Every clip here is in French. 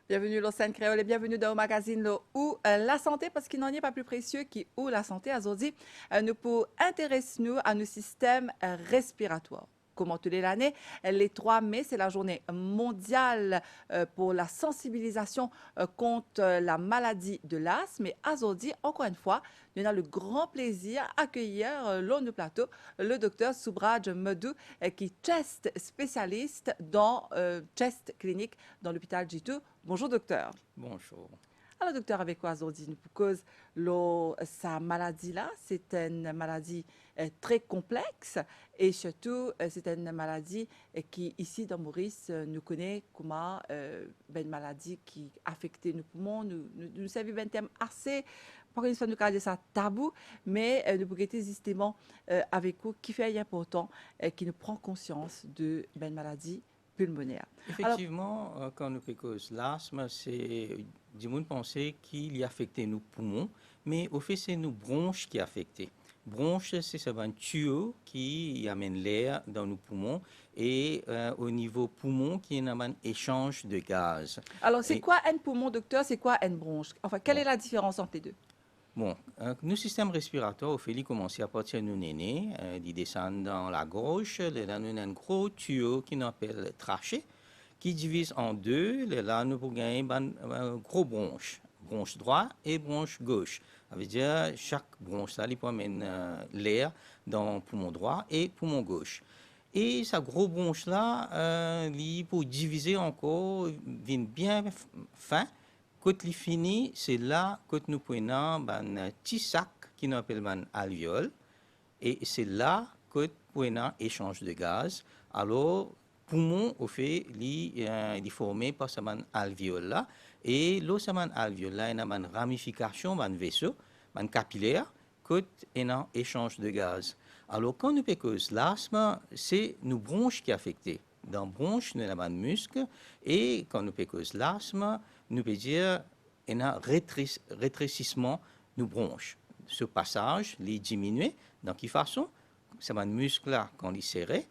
Bienvenue au Scène Créole et bienvenue dans le magazine là, où la santé, parce qu'il n'en est pas plus précieux qui où la santé. Aujourd'hui, nous pour intéresser nous à nos systèmes respiratoires. Comment tous les l'année, les 3 mai, c'est la journée mondiale pour la sensibilisation contre la maladie de l'asthme. Et aujourd'hui, encore une fois, nous avons le grand plaisir d'accueillir l'on du plateau le docteur Subraj Madhu, qui est chest spécialiste dans chest clinique dans l'hôpital Jitu. Bonjour docteur. Bonjour. Alors docteur, avec quoi aujourd'hui nous cause sa maladie-là, c'est une maladie très complexe et surtout c'est une maladie qui ici dans Maurice nous connaît comme une maladie qui affecte nos poumons, nous savons un thème assez par une fois nous cadre ça tabou, mais nous pouvons justement avec vous qui fait important, qui nous prend conscience de une maladie pulmonaire. Alors, Effectivement, quand nous cause l'asthme, c'est du monde penser qu'il y affecte nos poumons, mais au fait, c'est nos bronches qui affectent. Bronches, c'est un tuyau qui amène l'air dans nos poumons et au niveau poumon, qui a un échange de gaz. Alors, c'est Et quoi un poumon, docteur? C'est quoi une bronche? Enfin, quelle est bon, la différence entre les deux? bon, nos systèmes respiratoires, au fait, ils commencent à partir de nos nénés, ils descendent dans la gorge, là, nous avons un gros tuyau qui appelle trachée, qui divise en deux. Là, nous pouvons gagner un gros bronche, bronche droite et bronche gauche. Ça veut dire chaque bronche, là, il peut amener l'air dans le poumon droit et poumon gauche. Et sa gros bronche là, il peut diviser encore, vient bien fin. Quand il finit, c'est là que nous prenons un petit sac qui nous appelle un alvéole. Et c'est là que nous prenons échange de gaz. Alors, poumon, au fait, il est formé par ce alvéole là. Et là, ce alvéole là, il y a une ramification, un vaisseau, un capillaire, que il a échange de gaz. Alors, quand nous cause l'asthme, c'est nos bronches qui sont affectées. Dans les bronches, nous avons un muscle. Et quand nous cause l'asthme, nous pouvons dire qu'il y a un rétrécissement de nos bronches. Ce passage, il diminue. Dans quelle façon? C'est un muscle là, quand il est serré,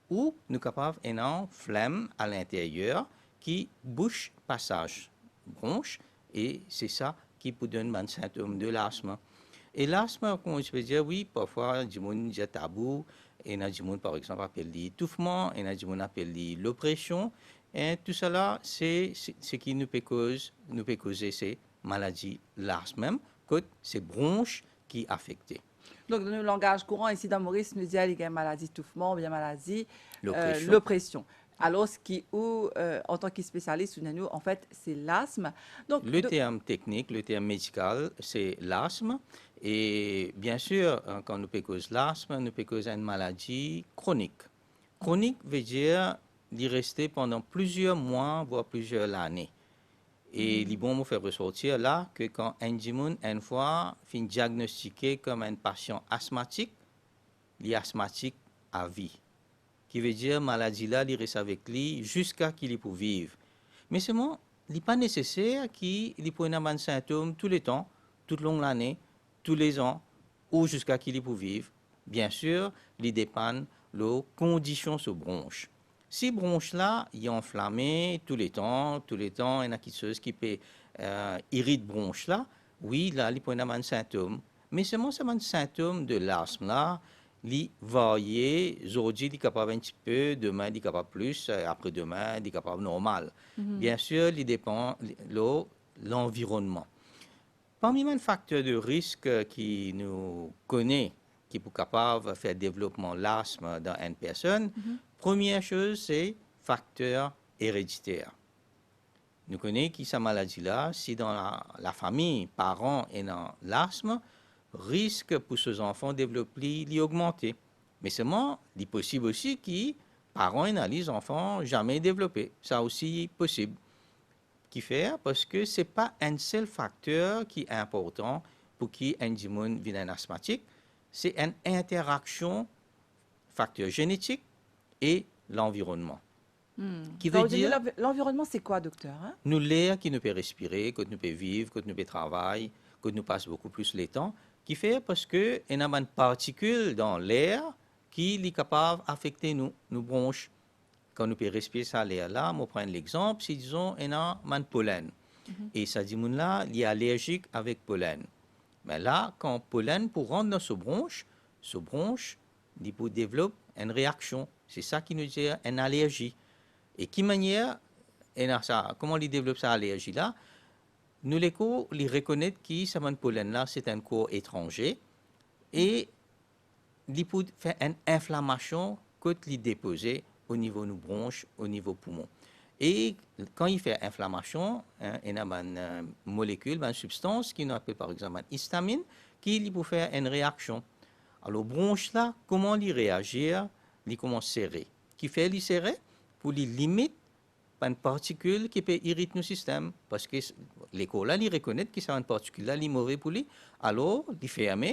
ou nous sommes capables d'avoir une flamme à l'intérieur qui bouche passage bronche. Et c'est ça qui peut donner un symptôme de l'asthme. Et l'asthme, comme je peux dire, oui, parfois, du monde dit tabou, et il y a du monde, par exemple, appelle l'étouffement, et il y a du monde appelle l'oppression. Et tout cela, c'est ce qui nous peut causer ces maladies, l'asthme même, que c'est bronches qui affectent. Donc, dans le langage courant, ici dans Maurice, nous disons qu'il y a une maladie d'étouffement, bien maladie, L'oppression. l'oppression. Alors, ce qui, ou, en tant que spécialiste, nous, en fait, c'est l'asthme. Donc, Le terme technique, le terme médical, c'est l'asthme. Et bien sûr, quand nous cause l'asthme, nous cause une maladie chronique. Chronique veut dire d'y rester pendant plusieurs mois, voire plusieurs années. Et les bons me faire ressortir là que quand un dimoun, une fois, fin diagnostiqué comme un patient asthmatique, il est asthmatique à vie. Qui veut dire maladie là, il reste avec lui jusqu'à qu'il puisse vivre. Mais seulement, il n'est pas nécessaire qu'il prenne un symptôme tous les temps, toute longue l'année, tous les ans, ou jusqu'à qu'il puisse vivre. Bien sûr, il dépend de les conditions sur bronche. Si bronche là, il est enflammé tous les temps, il y a quelque chose qui peut irriter bronche là, oui, là, il peut avoir un symptôme. Mais seulement, c'est un symptôme de l'asthme là, il varie. Aujourd'hui, il est capable un petit peu, demain, il est capable plus, après-demain, il est capable normal. Bien sûr, il dépend de l'environnement. Parmi les facteurs de risque qui nous connaît, qui sont capables de faire développement de l'asthme dans une personne, première chose, c'est facteur héréditaire. Nous connaissons qui cette maladie-là, si dans la famille, parents et dans l'asthme, risque pour ces enfants de développer l'augmenter. Mais seulement, il est possible aussi que parents et les enfants jamais développé. Ça aussi possible. Qui fait parce que ce n'est pas un seul facteur qui est important pour qu'un dimon vienne asthmatique, c'est une interaction facteur génétique et l'environnement. Qui veut dire l'environnement, c'est quoi, docteur? Hein? nous l'air qui nous peut respirer, que nous peut vivre, que nous peut travailler, que nous passe beaucoup plus le temps, qui fait parce que y a une particule dans l'air qui est capable d'affecter nos bronches. quand nous pouvons respirer ça l'air-là, on prend l'exemple, si disons, on a un pollen. Et ça dit, là, il est allergique avec pollen. Mais là, quand pollen, pour rentrer dans ce bronche, il peut développer une réaction. C'est ça qui nous dit une allergie. Et qui manière, comment il développe cette allergie-là? Nous, les cours, ils reconnaissent que ce pollen-là, c'est un corps étranger. Et il peut faire une inflammation que il déposé au niveau de nos bronches, au niveau poumon. Et quand il fait inflammation, il y a une molécule, une substance qui nous appelle par exemple une histamine, qui peut faire une réaction. Alors, bronche là, comment il réagit? Il commence à serrer. Qui fait il serrer? Pour les limiter une particule qui peut irriter nos systèmes. Parce que l'école là, il reconnaît que c'est une particule là, il est mauvais pour lui. Alors, il ferme.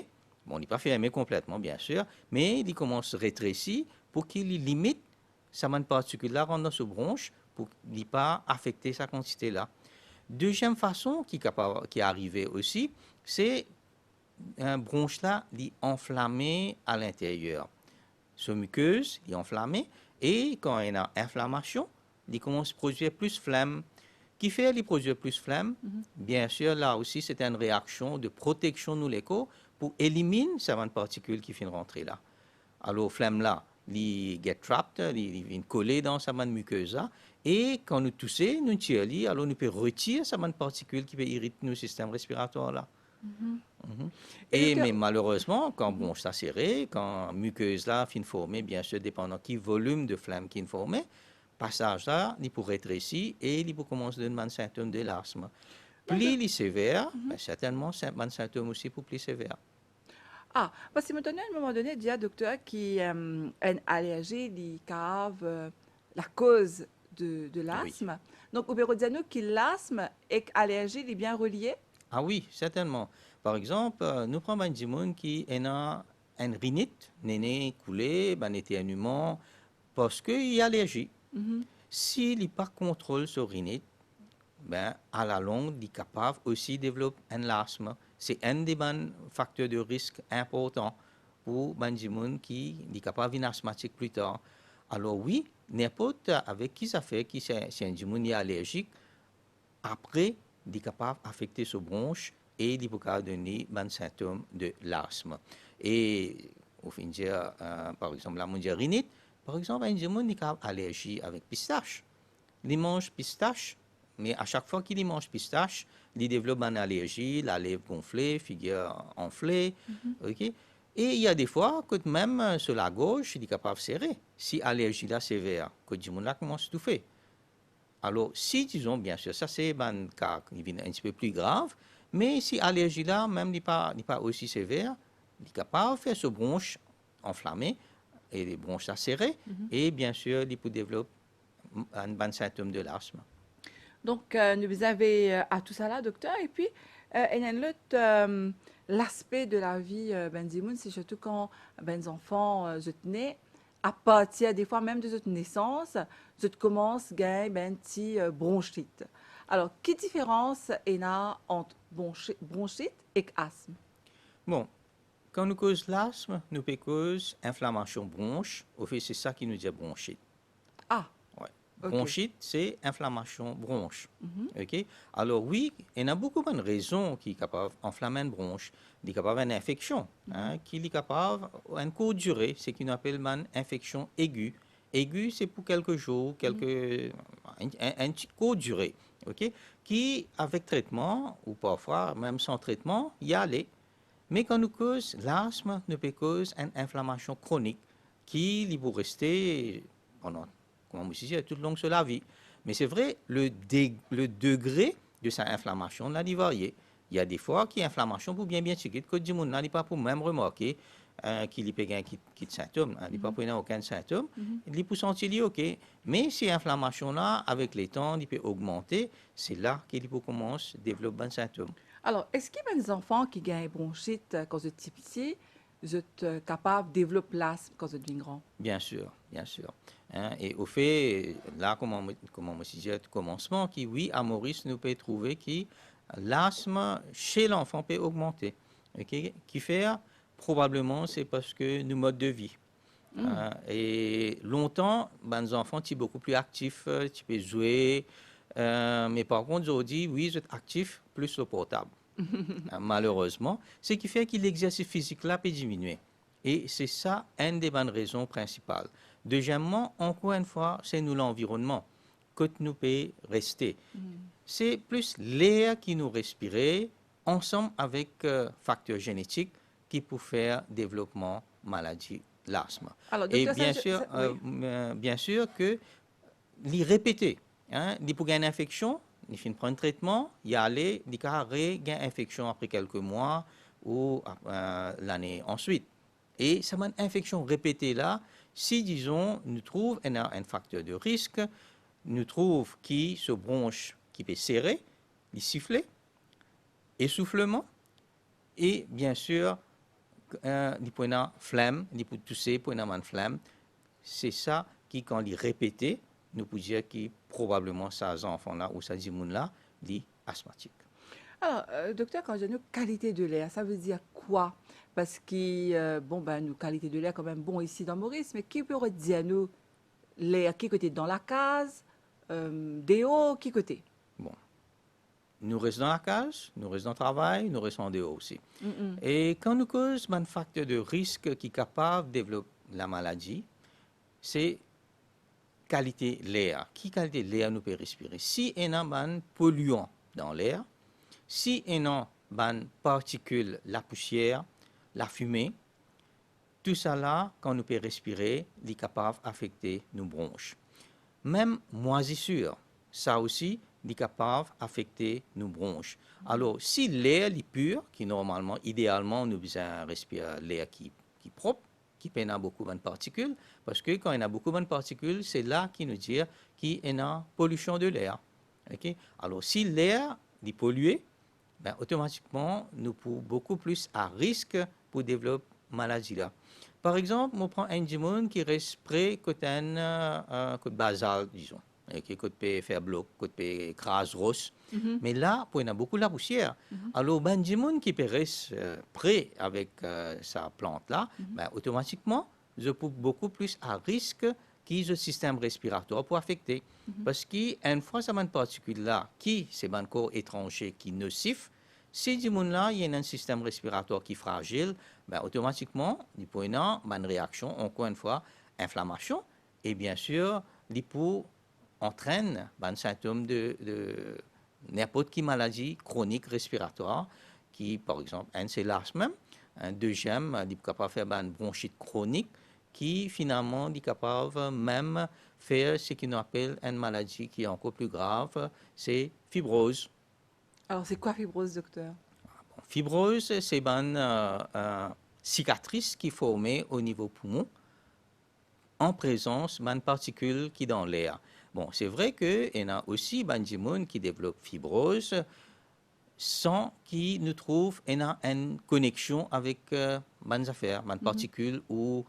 Bon, il n'est pas fermé complètement, bien sûr, mais il commence à rétrécir pour qu'il limite sa particule là dans ce bronche pour ne pas affecter sa quantité-là. Deuxième façon qui est arrivée aussi, c'est un bronche-là qui est enflammé à l'intérieur. Ce muqueuse est enflammé et quand il y a inflammation, il commence à produire plus de flamme. Qui fait qu'il produit plus de flamme? Bien sûr, là aussi, c'est une réaction de protection de l'écho pour éliminer ces particules qui viennent rentrer là. Alors, flamme là, il get trapped, il vient coller dans sa muqueuse là. Et quand nous toussons, nous tirons, alors nous pouvons retirer ces particules qui peuvent irriter nos systèmes respiratoires là. Et mais malheureusement, quand bon, ça serré, quand muqueuse là fin formée, bien sûr, dépendant qui volume de flamme qui formé, passage là, il peut rétrécir et il peut commencer à donner un symptôme de l'asthme. Plus il est sévère, certainement, c'est un symptôme aussi pour plus sévère. Ah, parce que me donné à un moment donné, il y a un docteur qui a une allergie, qui cave la cause de l'asthme. Donc, au bureau de nous, que l'asthme et l'allergie est bien relié? Ah oui, certainement. Par exemple, nous prenons un monde qui a une rhinite, néné coulé, un éternuement, parce qu'il est allergique. S'il n'est pas contrôle sur rhinite, ben, à la longue, il est capable aussi de développer un asthme. C'est un des facteurs de risque importants pour les gens qui sont capables d'un asthmatique plus tard. Alors oui, n'importe avec qui ça fait, qui c'est un gens allergique, après, il est capable d'affecter ce bronche et il peut donner des symptômes de l'asthme. Et au fin dire, par exemple, la mondiarinite, par exemple, un gens qui a allergie avec pistache. Il mange pistache, mais à chaque fois qu'il mange pistache, il développe une allergie, la lèvre gonflée, figure enflée. Okay? Et il y a des fois que même sur la gauche, il est capable de serrer. Si l'allergie est sévère, que le monde commence à touffer. Alors, si, disons, bien sûr, ça c'est un cas qui est un petit peu plus grave, mais si l'allergie là, même n'est pas aussi sévère, il est capable de faire ce bronche enflammé et les bronches serrées, et bien sûr, il peut développer un bon symptôme de l'asthme. Donc, nous avez à tout ça là, docteur. Et puis, il y a l'autre, l'aspect de la vie, ben, Dimoun, c'est surtout quand ben, enfants je tenais, à partir des fois même de votre naissance, je commence à gagner ben, petit bronchite. Alors, quelle différence il y a entre bronchite et asthme? Bon, quand nous causons l'asthme, nous pouvons causer inflammation bronche. Au fait, c'est ça qui nous dit bronchite. Ah, ouais. ok. Bronchite, c'est inflammation bronche. Okay? Alors oui, il y a beaucoup de raisons qui sont capables d'enflammer une bronche. Il est capable d'une infection, qui est capable d'une courte durée, c'est ce qu'on appelle une infection aiguë. Aiguë, c'est pour quelques jours, une courte durée, okay? Qui, avec traitement, ou parfois même sans traitement, y aller. Mais quand nous cause l'asthme, nous peut causer une inflammation chronique qui peut rester pendant, comme je disais, tout le long de la vie. Mais c'est vrai, le degré de cette inflammation là, il varie. Il y a des fois qu'il y a inflammation pour bien chiquite, que du monde n'a pas pour même remarquer qu'il y a qui symptômes, il n'y a pas pour aucun symptôme, il peut sentir OK. Mais si l'inflammation là, avec les temps, il peut augmenter, c'est là qu'il peut commencer à développer un symptôme. Alors, est-ce qu'il y a des enfants qui gagnent bronchite quand ils sont petits, ils sont capables de développer l'asthme quand ils deviennent grands? Bien sûr, bien sûr. Et au fait, là, comme on me disait au commencement, qui oui, à Maurice, nous peut trouver que l'asthme chez l'enfant peut augmenter. Okay? Qui fait, probablement, c'est parce que nos modes de vie. Et longtemps, ben, les enfants étaient beaucoup plus actifs, tu peux jouer. Mais par contre, aujourd'hui, oui, je suis actif plus au portable. Malheureusement, ce qui fait que l'exercice physique là peut diminuer. Et c'est ça une des bonnes raisons principales. Deuxièmement, encore une fois, c'est nous l'environnement que nous peut rester. C'est plus l'air qui nous respire ensemble avec facteurs génétiques qui peuvent faire développement maladie l'asthme. Alors, Et docteur, oui. bien sûr que les répéter, hein, les pour gagner une infection, il faut prendre un traitement, y aller, il carré gagne infection après quelques mois ou l'année ensuite. Et ça une infection répétée là, si disons nous trouve un facteur de risque, nous trouve qui se bronche qui peut serrer, il siffler, essoufflement et bien sûr il peut avoir flamme, il peut tousser, il peut avoir une flamme. C'est ça qui quand il répété, nous pouvons dire que probablement ces enfants-là ou ces gens-là sont asthmatiques. Alors, docteur, quand je dis qualité de l'air, ça veut dire quoi? Parce que, bon, ben, nous, qualité de l'air, quand même, bon, ici dans Maurice, mais qui peut redire nous l'air, qui côté dans la case, des hauts, qui côté? Bon, nous restons dans la case, nous restons dans le travail, nous restons en dehors aussi. Et quand nous causons un facteur de risque qui est capable de développer la maladie, c'est qualité de l'air. Qui qualité de l'air nous peut respirer? Si on a un polluant dans l'air, si on a des particules, la poussière, la fumée, tout ça là, quand nous peut respirer, est capable d'affecter nos bronches. Même moisissure, ça aussi, est capable d'affecter nos bronches. Alors, si l'air est pur, qui normalement, idéalement, nous devons respirer l'air qui est propre, qui peut avoir beaucoup de particules, parce que quand il y a beaucoup de particules, c'est là qui nous dit qu'il y a pollution de l'air. Okay? Alors, si l'air est pollué, ben, automatiquement, nous pouvons beaucoup plus à risque pour développer maladie là. Par exemple, on prend un monde qui respire côté basal, disons, qui peut faire bloc, qui peut écraser rosse. Mais là, il y a beaucoup de la poussière. Alors, ben, du monde qui peut respirer avec sa plante là, ben, automatiquement, je peux beaucoup plus à risque que le système respiratoire pour affecter. Parce qu'une fois ça une particule là, qui c'est un corps étranger qui est nocif, si du monde là, il y a un système respiratoire qui est fragile, ben, automatiquement, il peut y avoir une réaction, encore une fois, inflammation, et bien sûr, il peut entraîner un symptôme de n'importe quelle maladie chronique respiratoire, qui, par exemple, un c'est l'asthme, un deuxième, il est capable de faire une bronchite chronique, qui finalement est capable même faire ce qu'on appelle une maladie qui est encore plus grave, c'est fibrose. Alors, c'est quoi fibrose, docteur? Fibrose, c'est une cicatrice qui est formée au niveau poumon en présence d'une particule qui est dans l'air. Bon, c'est vrai qu'il y a aussi des gens qui développent fibrose sans qu'ils nous trouvent une connexion avec des affaires, des particules ou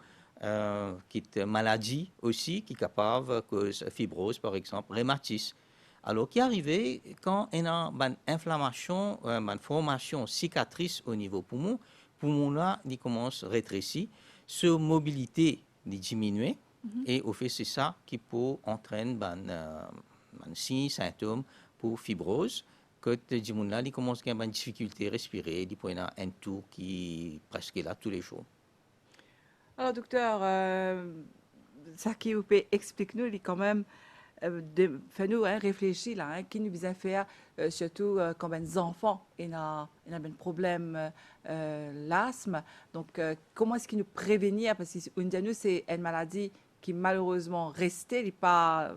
qui est maladie aussi, qui est capable de causer fibrose, par exemple, rhumatisme. Alors, qui est arrivé quand il y a une inflammation, une formation cicatrice au niveau poumon, poumon là, il commence à rétrécir, sa mobilité diminue, et au fait, c'est ça qui peut entraîner un signe, symptôme pour fibrose, que les gens là, ils commencent à avoir une difficulté à respirer, ils peuvent avoir un tour qui est presque là tous les jours. Alors, docteur, ça qui vous peut expliquer nous, il est quand même fait nous réfléchir là, qui nous vient faire surtout quand les enfants ils ont un problème l'asthme. Donc comment est-ce qu'ils nous prévenir parce que nous c'est une maladie qui malheureusement restée, il n'est pas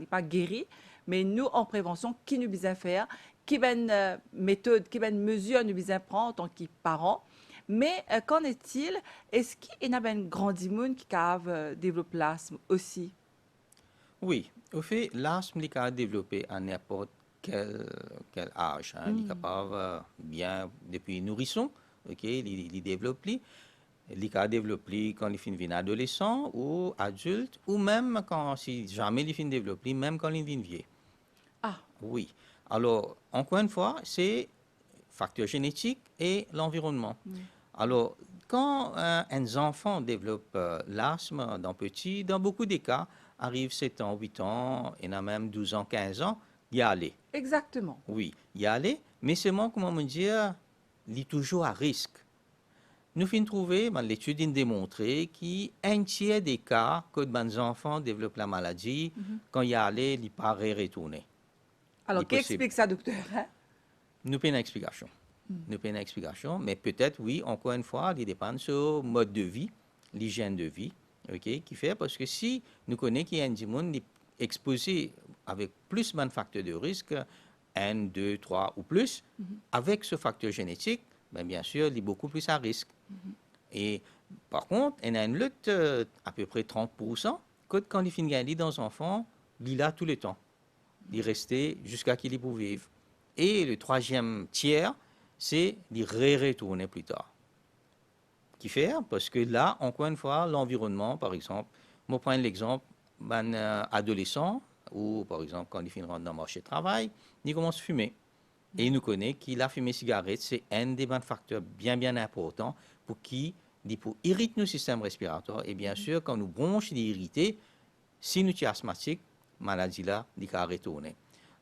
pas guéri, mais nous en prévention qui nous vient faire, qui ben méthode, qui ben mesure nous vient prendre en tant que parents. Mais qu'en est-il? Est-ce qu'il y a un grand monde qui a développé l'asthme aussi? Oui, au fait, l'asthme est capable de développer à n'importe quel âge. Hein. Il est capable, bien depuis nourrisson, ok, il développe, il est capable de développer quand il finit adolescent ou adulte, ou même quand, si jamais il finit développer, même quand il vient vieux. Ah, Oui. Alors, encore une fois, c'est facteur génétique et l'environnement. Alors, quand un enfant développe l'asthme dans beaucoup de cas, arrive 7 ans, 8 ans, il y en a même 12 ans, 15 ans, y aller. Exactement. Oui, y aller, mais seulement, comment me dire, il est toujours à risque. Nous finissons trouver, l'étude a démontré qu'un tiers des cas que les enfants développent la maladie, quand y aller, il paraît retourner. Alors, Il qui possible. explique ça, docteur? Hein? Nous pas une explication. Nous pas une explication, mais peut-être, oui, encore une fois, il dépend sur le mode de vie, l'hygiène de vie, ok, qui fait, parce que si nous connaissons qu'il y a un monde exposé avec plus de facteurs de risque, 1, 2, 3 ou plus, avec ce facteur génétique, ben, bien sûr, il est beaucoup plus à risque. Et par contre, il y a une lutte à peu près 30%, que quand il finit gagner dans les enfants, il est là tout le temps. Il restait jusqu'à qu'il y puisse vivre. Et le troisième tiers, c'est d'y retourner plus tard. Qui fait, parce que là, encore une fois, l'environnement, par exemple, moi, prends l'exemple d'un adolescent, ou par exemple, quand il finit dans le marché du travail, il commence à fumer. Et il nous connaît qu'il a fumé cigarette, c'est un des facteurs bien importants pour irriter nos systèmes respiratoires. Et bien sûr, quand nous bronches est irrité, si nous sommes asthmatiques, maladie là, il va retourner.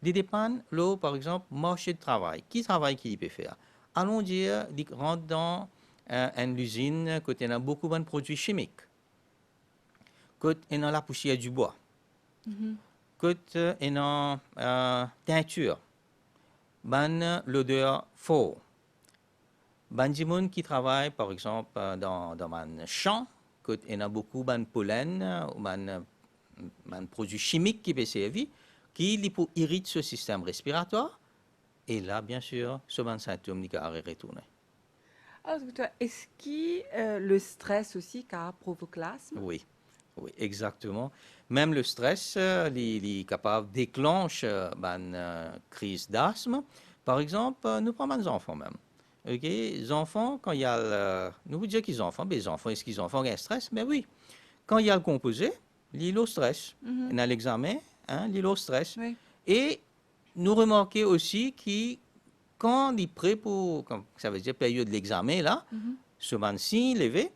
Il dépend, là, par exemple, marché de travail. Qui travaille qu'il peut faire? Allons dire, il rentre dans une usine côté a beaucoup de produits chimiques, côté a la poussière du bois, côté a teinture, l'odeur fort. Des gens qui travaillent, par exemple, dans un champ, côté a beaucoup de pollen, un produit chimique qui peut servir, qui irrite ce système respiratoire. Et là, bien sûr, ce symptôme qui a retourné. Alors, docteur, est-ce que le stress aussi qui provoque l'asthme? Oui, oui, exactement. Même le stress, il est capable de déclencher une crise d'asthme. Par exemple, nous prenons des enfants même. Ok, les enfants, quand il y a nous vous dire qu'ils ont enfants, mais les enfants, est-ce qu'ils ont un stress? Mais oui, quand il y a le composé, il au stress. On a l'examen, hein, il au stress. Oui. Et nous remarquons aussi que quand il est prêt pour, ça veut dire période de l'examen, là, ce signe levé,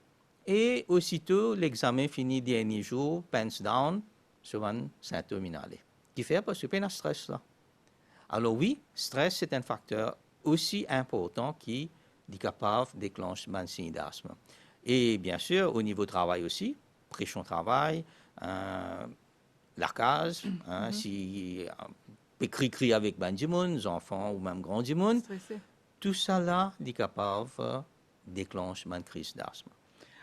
et aussitôt l'examen fini dernier jour, pants down, ce symptôme inhalé. Qui fait parce que c'est un stress là. Alors oui, stress c'est un facteur aussi important qui est capable de déclencher un signe d'asthme. Et bien sûr, au niveau travail aussi, pression travail, l'arcage, si écrit avec les enfants ou même grands monde, tout ça là est capable de déclencher une crise d'asthme.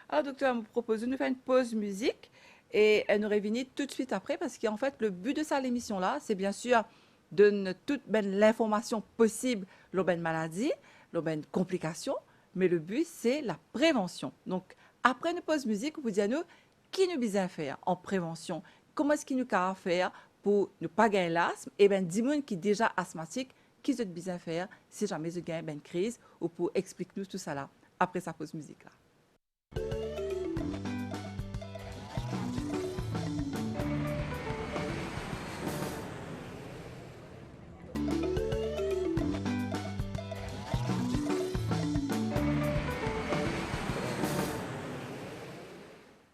Alors, docteur, je vous propose de nous faire une pause musique et nous revenir tout de suite après parce qu'en fait, le but de ça, l'émission-là, c'est bien sûr de donner toute l'information possible sur la maladie, sur les complications, mais le but, c'est la prévention. Donc, après une pause musique, vous dites à nous, qui nous besoin faire en prévention? Comment est-ce qu'il nous peut faire pour ne pas gagner l'asthme? Et bien, 10 personnes qui sont déjà asthmatiques, qui ont besoin faire si jamais ils gagnent une crise ou pour expliquer nous tout ça là, après sa pause musique là.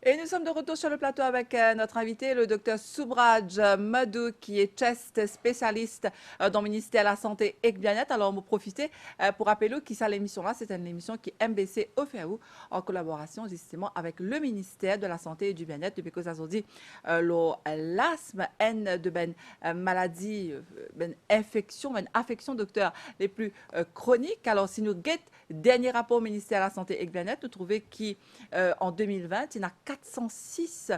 Et nous sommes de retour sur le plateau avec notre invité, le docteur Subraj Madhu, qui est chest spécialiste dans le ministère de la Santé et du Bien-être. Alors, on va profiter pour rappeler qui ça l'émission-là. C'est une émission qui est MBC au FAO en collaboration justement avec le ministère de la Santé et du Bien-être. Depuis que ça se dit, l'asthme, une de maladies, affection, docteur, les plus chroniques. Alors, si nous guettons dernier rapport au ministère de la Santé et du Bien-être, nous trouvons qu'en 2020, il y a 406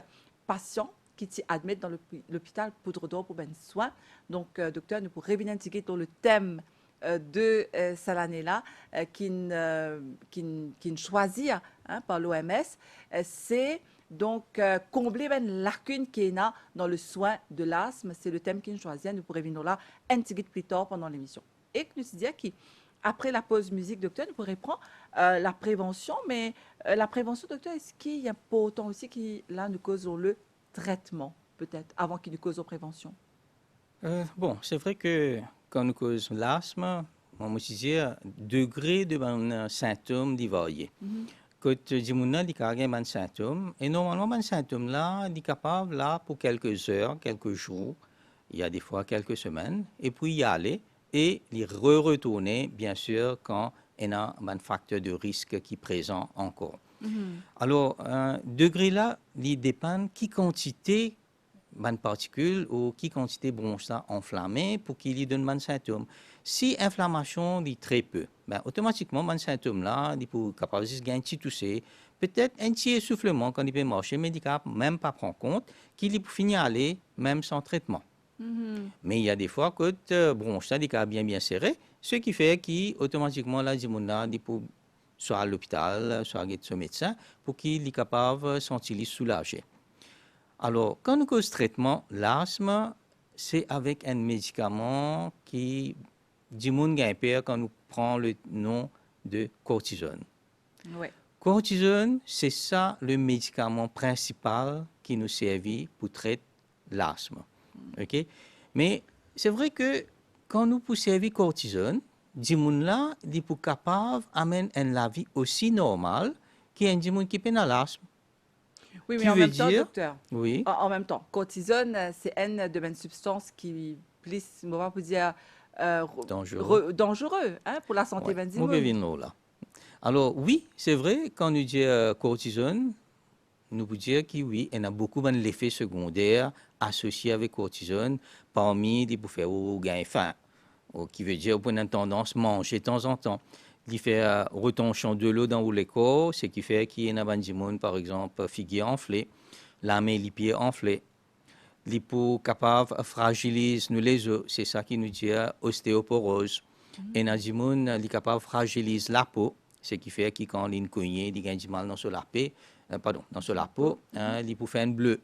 patients qui s'y admettent dans l'hôpital Poudre d'Or pour ben soins. Donc, docteur, nous pourrons revenir un petit peu sur le thème de cette année-là qui choisit par l'OMS, c'est donc combler une lacune qui est là dans le soin de l'asthme. C'est le thème qui choisit. Nous pourrons revenir là un petit peu plus tard pendant l'émission. Et que nous se disons après la pause musique, docteur, nous pourrions prendre la prévention, mais la prévention, docteur, est-ce qu'il y a pas autant aussi qui, là, nous cause le traitement, peut-être, avant qu'il nous cause la prévention? Bon, c'est vrai que quand nous cause l'asthme, on me dire degré de symptômes variés. quand Jimouna dit qu'il y a un symptôme, et normalement, un symptôme là, il est capable là pour quelques heures, quelques jours, il y a des fois quelques semaines, et puis y aller et y retourner, bien sûr, quand il y a un facteur de risque qui est présent encore. Alors, un degré là, il dépend qui quantité de particules ou qui quantité de bronche enflammée pour qu'il y donne un symptôme. Si l'inflammation dit très peu, ben, automatiquement, un symptôme là, il peut capable de gagner un petit toussé, peut-être un petit essoufflement quand il peut marcher, mais il ne même pas prendre compte qu'il peut finir à aller même sans traitement. Mais il y a des fois que la bronche ça, est bien serré, ce qui fait qu'automatiquement, là, il peut soit à l'hôpital, soit avec son médecin, pour qu'il est capable de se sentir soulagé. Alors, quand nous cause traitement, l'asthme, c'est avec un médicament qui diminue peur quand nous prenons le nom de cortisone. Ouais. Cortisone, c'est ça le médicament principal qui nous servit pour traiter l'asthme. OK? Mais c'est vrai que quand nous pouvons servir cortisone, là, il est capable d'amener une vie aussi normale qu'un gens qui peine à l'asthme. Oui, Qui mais en veut même temps, dire, docteur, oui, en même temps, cortisone, c'est une de mes substances qui, plus, on va dire, dangereux. dangereux hein, pour la santé Oui, de on peut monde. venir là. Alors, oui, c'est vrai, quand nous dit cortisone, nous pouvons dire que oui, il y a beaucoup d'effets secondaires associés avec cortisone, parmi les bouffées ou gain faim, qui veut dire qu'on a tendance à manger de temps en temps. Il fait retention de l'eau dans le corps, ce qui fait qu'il y a des gens, par exemple, figuier enflé, la main, les pieds enflés. L'hypo capable fragilise nous les os, c'est ça qui nous dit ostéoporose. Et dans les gens, les capable fragilise la peau, ce qui fait que quand il cogne, il gagne du mal dans la peau, dans la peau, il peut faire un bleu.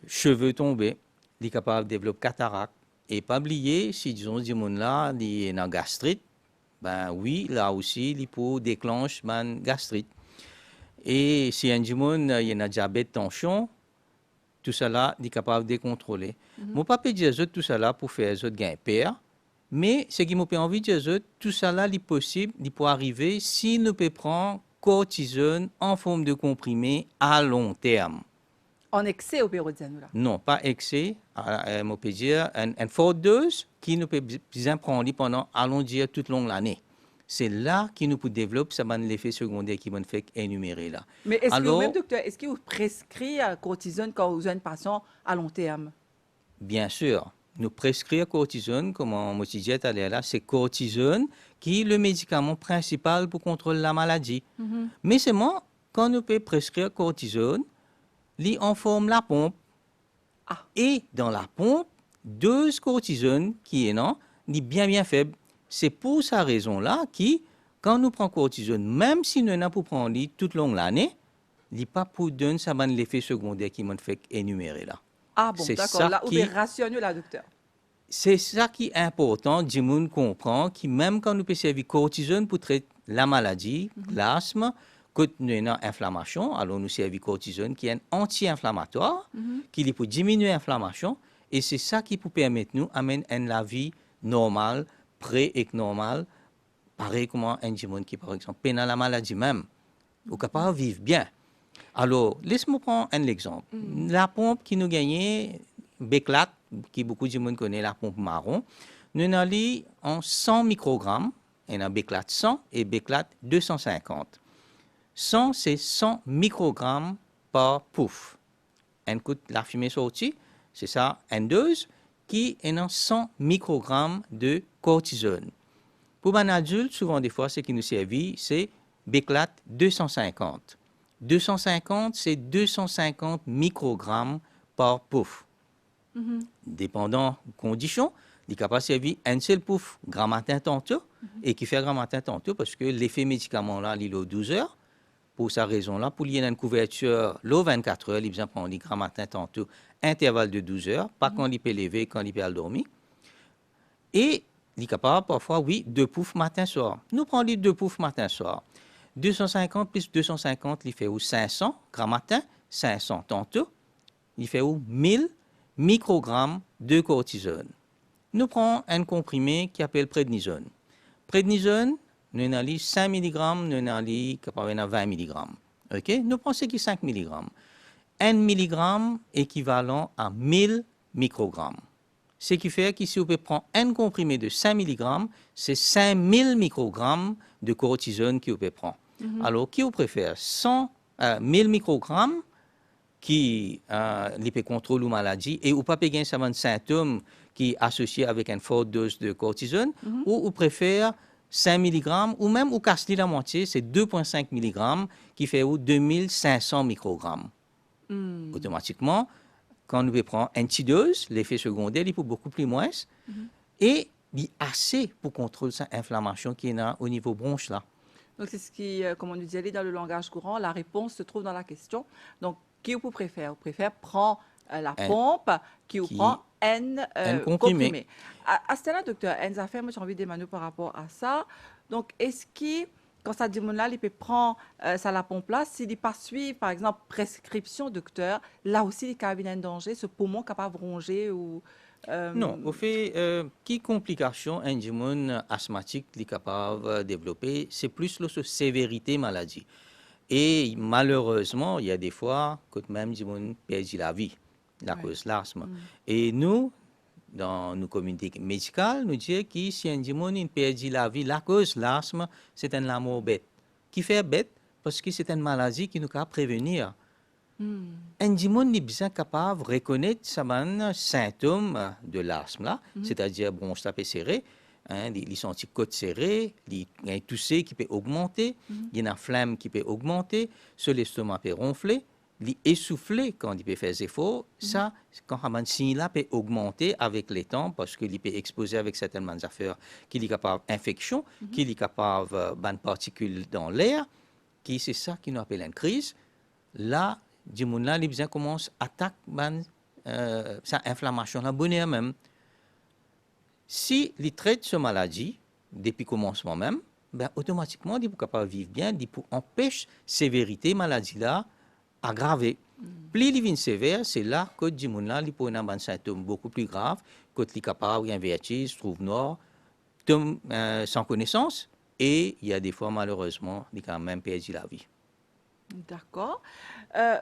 Cheveux tombés, il est capable de développer cataracte. Et pas oublier, si disons, ces gens-là, ils ont une gastrite, ben oui, là aussi, il peut déclencher une gastrite. Et si un gens, il y a un diabète, tension, tout cela, il est capable de contrôler. Mon papa dit tout cela pour faire les autres gains père, mais ce qui m'a envie de dire, tout cela est possible, il peut arriver si nous pouvons prendre cortisone en forme de comprimé à long terme. En excès au pérodizane, là. Non, pas excès, on peut dire une forte dose qui nous peut bien prendre pendant, allons dire, toute longue l'année. C'est là qu'il nous peut développer ça l'effet secondaire qui va fait énumérer là. Mais est-ce que Alors, vous-même, docteur, est-ce que vous prescrivez cortisone quand vous avez un patient à long terme? bien sûr, nous prescrire cortisone, comme on disait tout à l'heure, c'est cortisone qui est le médicament principal pour contrôler la maladie. Mais seulement, quand nous pouvons prescrire cortisone, il en forme la pompe. Ah. Et dans la pompe, dose cortisone qui est non, est bien faible. C'est pour sa raison-là que quand nous prenons cortisone, même si nous n'avons pas prendre toute longue l'année, il n'est pas pour donner ça l'effet secondaire qui m'a fait énumérer là. Ah bon, C'est d'accord. ça Là, vous qui- pouvez rationner, là, docteur. C'est ça qui est important, du monde comprend, que même quand nous pouvons servir cortisone pour traiter la maladie, l'asthme, quand nous avons une inflammation, alors nous servons cortisone qui est un anti-inflammatoire, qui peut diminuer l'inflammation, et c'est ça qui peut permettre nous d'amener une vie normale, pré et normale, pareil comme un monde qui, par exemple, peine à la maladie même, ou capable de vivre bien. Alors, laisse-moi prendre un exemple. La pompe qui nous gagnait, Béclat, qui beaucoup de monde connaît, la pompe marron, nous allons en 100 microgrammes, et a Béclat 100 et Béclat 250. 100, c'est 100 microgrammes par pouf. Un coup de la fumée sortie, c'est ça, une dose qui est en 100 microgrammes de cortisone. Pour un adulte, souvent des fois, ce qui nous servit, c'est Béclat 250. 250, c'est 250 microgrammes par pouf. Dépendant des conditions, il est capable de servir un seul pouf grand matin tantôt, et qui fait grand matin tantôt parce que l'effet médicament là, il est aux 12 heures. Pour sa raison-là, pour lier une couverture, l'eau 24 heures, il besoin prendre grand matin tantôt, intervalle de 12 heures, pas quand il peut lever, quand il peut dormir. Et il est capable parfois, oui, 2 poufs matin-soir. Nous prenons les 2 poufs matin-soir. 250 plus 250, il fait où 500 grand matin, 500 tantôt, il fait où 1000 microgrammes de cortisone. Nous prenons un comprimé qui s'appelle prednisone. Prednisone, nous avons 5 mg, nous avons 20 mg. OK? Nous pensons que 5 mg. 1 mg équivalent à 1000 microgrammes. Ce qui fait que si on peut prendre un comprimé de 5 mg, c'est 5000 microgrammes de cortisone qu'on peut prendre. Alors, qui vous préfère 1000 microgrammes qui peut contrôler la maladie et ou pas payer un symptôme qui est associé avec une forte dose de cortisone, ou vous préfère 5 mg ou même ou casse la moitié, c'est 2,5 mg qui fait 2500 microgrammes. Automatiquement, quand nous prenons une petite dose, l'effet secondaire il est beaucoup plus moins et il est assez pour contrôler cette inflammation qui est au niveau bronche là. Donc, c'est ce qui, comme on nous disait dans le langage courant, la réponse se trouve dans la question. Donc, qui vous préfère? Vous préfère prendre la pompe qui vous prend un comprimé. À ce là docteur Enzafé, moi j'ai envie de demander par rapport à ça. Donc, est-ce que quand ça dit là, il peut prendre ça la pompe là, s'il n'est pas suivre, par exemple, prescription docteur, là aussi, il y a un danger, ce poumon capable de ronger ou... Non, au fait, qui complication un diamant asthmatique est capable de développer, c'est plus la sévérité maladie. Et malheureusement, il y a des fois que même diamant perd la vie à cause de l'asthme. Et nous, dans nos communautés médicales, nous disons que si un diamant perd la vie à cause de l'asthme, c'est un amour bête. Qui fait bête parce que c'est une maladie qui nous peut prévenir. Un diamant est bien capable de reconnaître ces symptômes de l'asthme, c'est-à-dire bronche tapée serrée, les sentis côtes serrées, il y a un toussé qui peut augmenter, il y a une flamme qui peut augmenter, l'estomac peut ronfler, l'essouffler quand il peut faire des efforts, ça, quand un signe-là peut augmenter avec le temps parce qu'il peut exposer avec certaines affaires, qu'il est capable d'infection, qu'il est capable de particules dans l'air, qui c'est ça qui nous appelle une crise. Là, du monde là, les gens commencent à attaquer sa inflammation, la bonne même. Si ils traitent cette maladie depuis le commencement même, ben, automatiquement, ils sont capables de vivre bien, ils empêchent la sévérité de la maladie là aggraver. Plus ils viennent sévères, c'est là que du monde là, ils peuvent avoir un symptôme beaucoup plus grave, que ils sont capables d'un vertige, trouve noir, sans connaissance, et il y a des fois, malheureusement, ils ont quand même perdu la vie. D'accord.